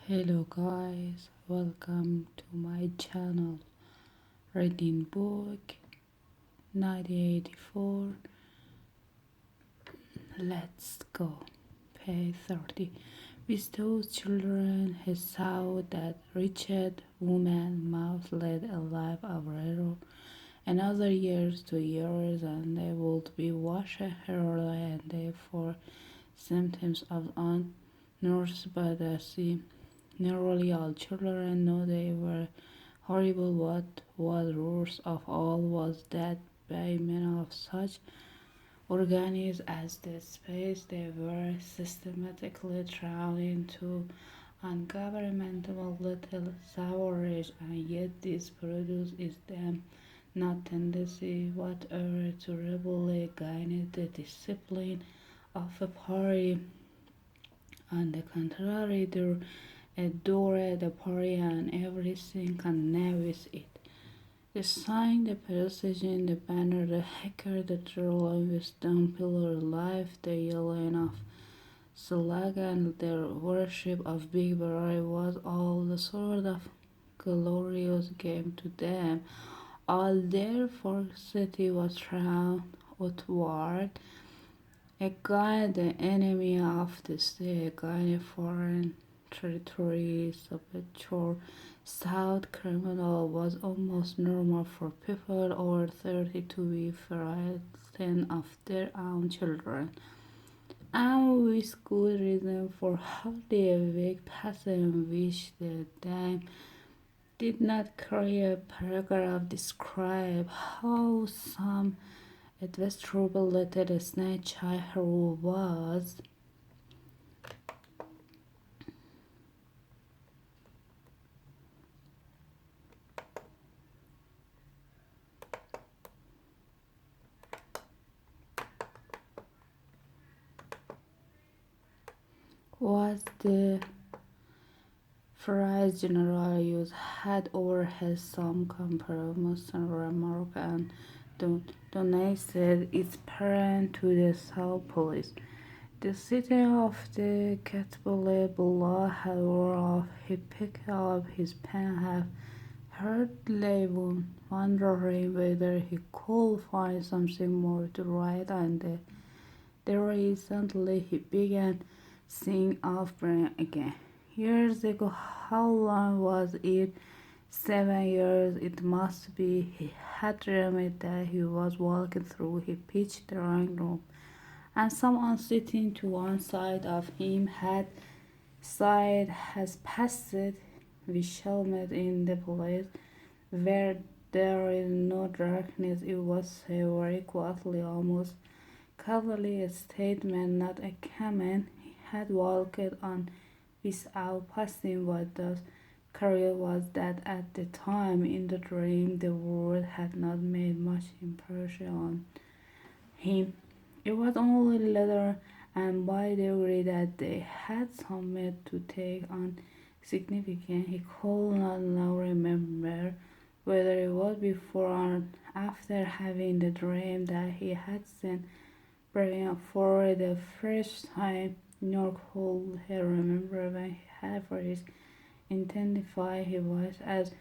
Hello guys, welcome to my channel Reading Book 1984. Let's go. Page 30. With those children, he saw that wretched woman must lead a life of error. Another years, 2 years, and they would be washing her and therefore symptoms of unnursed by the sea. Nearly all children knew they were horrible. What was worst of all was that by many of such organisms as the space they were systematically thrown into ungovernmental little savagery, and yet this produced in them no tendency whatever to rebel against the discipline of a party. On the contrary, they adored the party and everything connected with it. The sign, the precision, the banner, the hacker, the troll, wisdom, pillar life, the yelling of slogan, their worship of Big Brother was all the sort of glorious game to them. All their forcity was thrown outward against the enemy of the state, against foreign territory. Saboteur South criminal was almost normal for people over 30 to be frightened of their own children, and with good reason, for hardly a week passed in which the dame did not carry a paragraph describe how some trouble little snatch child who was the phrase general used had overheard some compromise remark and donated its parent to the South Police. The city of the Catbole below had wore off. He picked up his pen, half heartedly wondering whether he could find something more to write, and then recently he began seeing of Brian again. Years ago, how long was it? 7 years it must be. He had dreamed that he was walking through his pitch drawing room, and someone sitting to one side of him has passed. We shall meet in the place where there is no darkness. It was a very quietly, almost cavalry statement, not a command. He had walked on without passing. What does curious was that at the time in the dream the world had not made much impression on him. It was only later and by degree that they had somewhat to take on significance. He could not now remember whether it was before or after having the dream that he had seen Brian for the first time, nor could he remember when he had first identified his voice as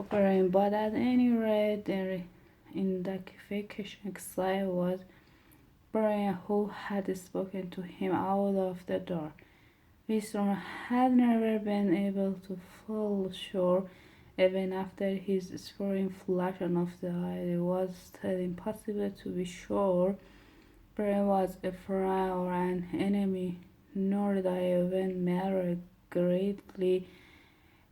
Brian, but at any rate the identification excited was Brian, who had spoken to him out of the door. Winston had never been able to feel sure. Even after his scoring flash of the eye, it was still impossible to be sure Brian was a friend or an enemy, nor did I even matter greatly.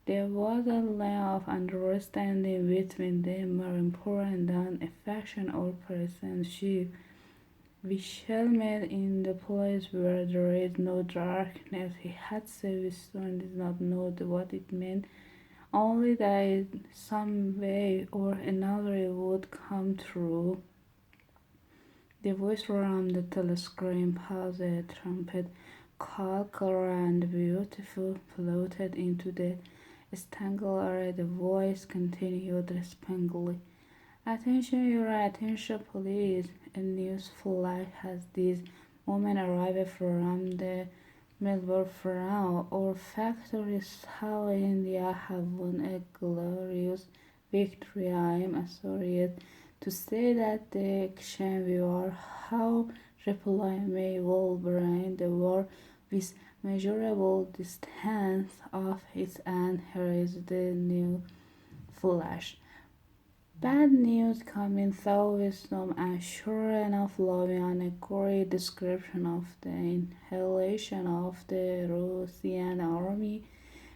There was a line of understanding between them more important than affection or friendship. We shall meet in the place where there is no darkness. He had said Winston did not know what it meant, only that in some way or another it would come true. The voice from the telescreen passed a trumpet call, clear and beautiful, floated into the stangle area. The voice continued respectfully. Attention, your attention, please. A news flight has this moment arrived from the Melbourne frown. Our factory saw India have won a glorious victory. I am sorry to say that the action we are how reply may well bring the war with measurable distance of it, and here is the new flash. Bad news coming through wisdom, and sure enough, Lavian a great description of the inhalation of the Russian army,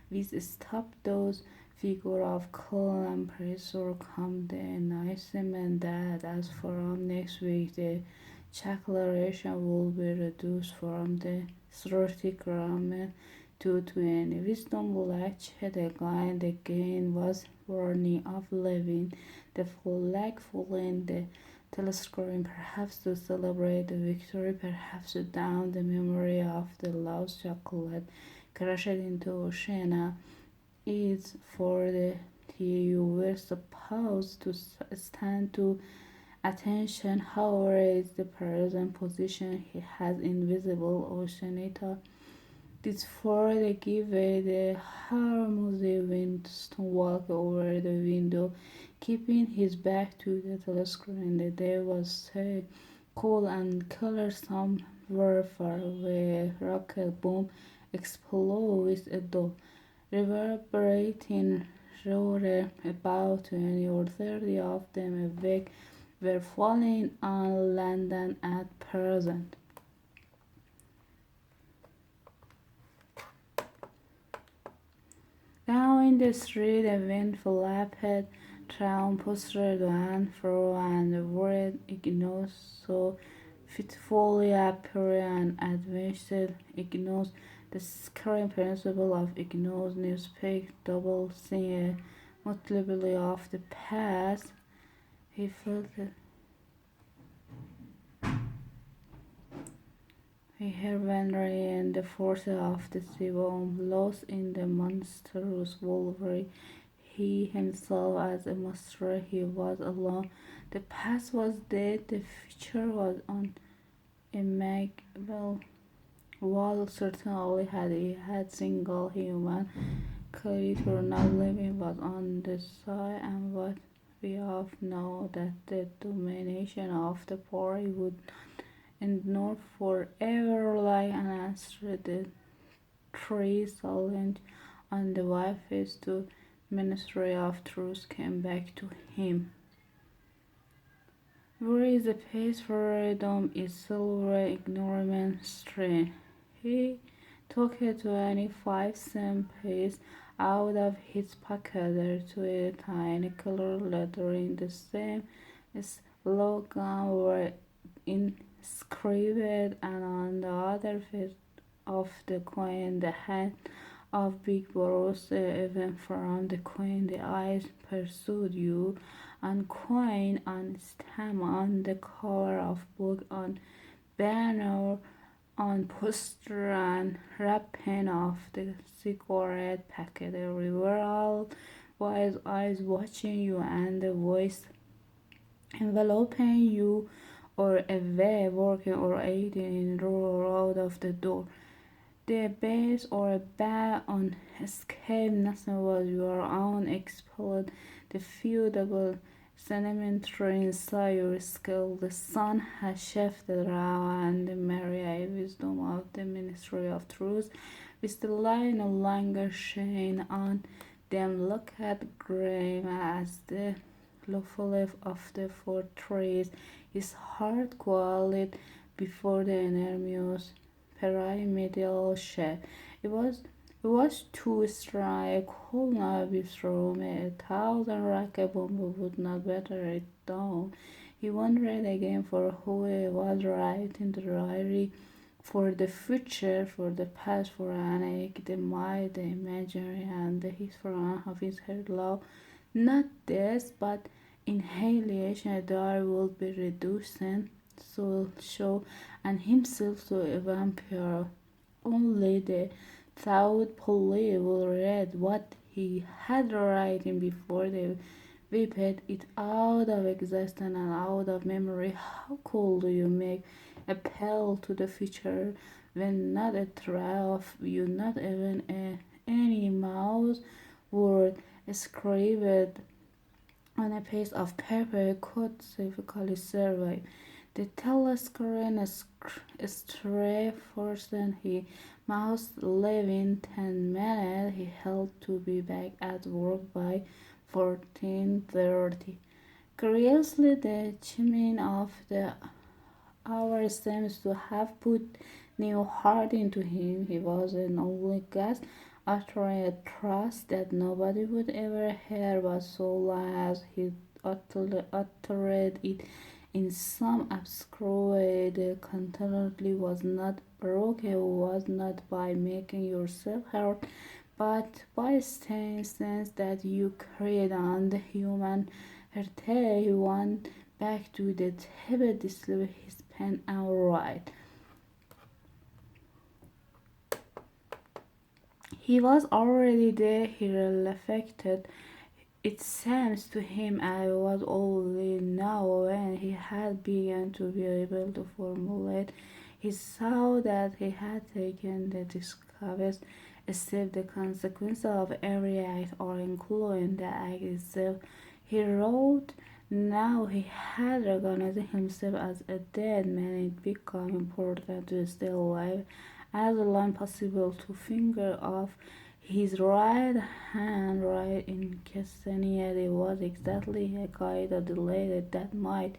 which stopped those figure of cool and pressure come the announcement that as from next week the declaration will be reduced from the 30 gram to 20. Wisdom latched again was warning of leaving the flag falling the telescreen, perhaps to celebrate the victory, perhaps to down the memory of the lost chocolate crashed into ocean is for the you were supposed to stand to attention. However, is the present position he has invisible oceanita. This for the giveaway the harmony Winston walked over the window, keeping his back to the telescreen. The day was so cool and colorsome were far away. A rocket bomb exploded with a dull, reverberating roar. About 20 or 30 of them awake were falling on London at present. Down in the street, a wind flapped through posters to and fro, and the word ignores so fitfully appeared and advanced ignores the screen principle of ignores newspaper double seeing multiply of the past. He felt that he heard wandering in the forces of the sea bomb, lost in the monstrous wolverine. He himself as a monster, he was alone. The past was dead, the future was unimaginable. While certainly he had single human creature now living was on the side, and what we all know that the domination of the poor would endure forever like an answer the three silent on the wife to ministry of truth came back to him. Where is the pace for freedom is silver ignorance strain. He took a 25-cent piece out of his pocket to a tiny color letter in the same slogan were inscribed, and on the other face of the coin the hand of Big Boros. Even from the coin the eyes pursued you, on coin, on stamp, on the cover of book, on banner, on poster, and wrapping of the cigarette packet. Everywhere, all wise eyes watching you, and the voice enveloping you, or a way working or aiding in roll out of the door. The base or a bag on escape, nothing was your own explode. The feudable sedimentary inside your skull. The sun has shifted around, and the merry wisdom of the ministry of truth, with the light no longer shine on them. Look at grim as the lawful of the fortress. His heart quailed before the enormous pyramidal shape. It was too strong. It could not be thrown. 1,000 rocket bombs would not batter it down. He wondered again for who was right in the diary, for the future, for the past, for Anak, the might, the imaginary, and the history of his head law. Not this, but inhalation, there would be reducing soul show and himself to a vampire. Only the thought police will read what he had written before they whipped it out of existence and out of memory. How could you make appeal to the future when not a threat of you, not even any mouse word scribbled on a piece of paper could safely survive. The telescreen stray person he must leave in 10 minutes. He hoped to be back at work by 14:30. Curiously, the chimney of the hour seems to have put new heart into him. He was an only guest, uttering a trust that nobody would ever hear, but so long as he uttered it in some obscure way, the continuity was not broken, was not by making yourself heard, but by staying sense that you carried on the human heart. He went back to the table, displayed his pen and write. He was already there, he reflected. It seems to him I was only now when he had begun to be able to formulate. He saw that he had taken the discovered step, the consequence of every act, or including the act itself. He wrote. Now he had recognized himself as a dead man. It became important to stay alive as long as possible. To finger off his right hand right in Castaneda was exactly a kind of delay that might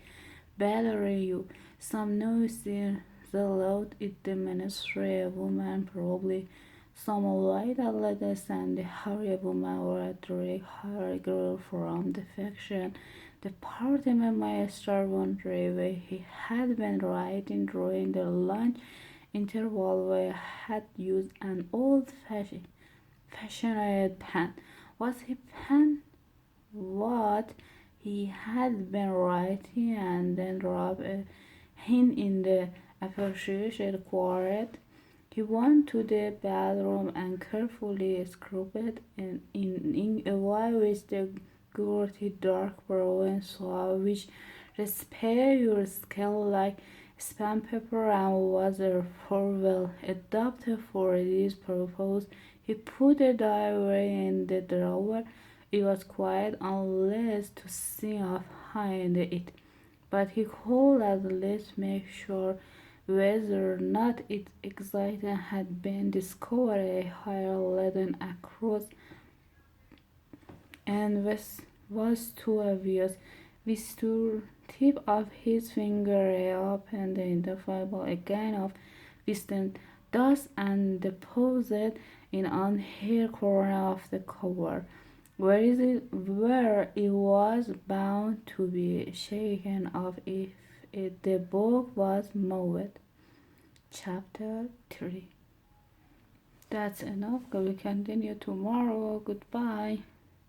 better you. Some noise the loud it demonstrate a woman, probably some light adolescent, and the hurry woman or a direct hurry girl from the faction. The department master wondered where he had been writing during the lunch interval, where he had used an old-fashioned pen. Was he pen what he had been writing and then dropped a hint in the appreciation quadrant? He went to the bathroom and carefully scrubbed in a way which the gritty dark brown soil which repairs your skin like span paper and was therefore well adapted for this purpose. He put the diary in the drawer. It was quiet unless to see behind it, but he could at least make sure whether or not its excitement had been discovered. A higher laden across and was too obvious. With the tip of his finger he opened the indefinable again of distant dust and deposited it on her corner of the cover, where it was bound to be shaken off if the book was moved. Chapter 3. That's enough. We continue tomorrow. Goodbye.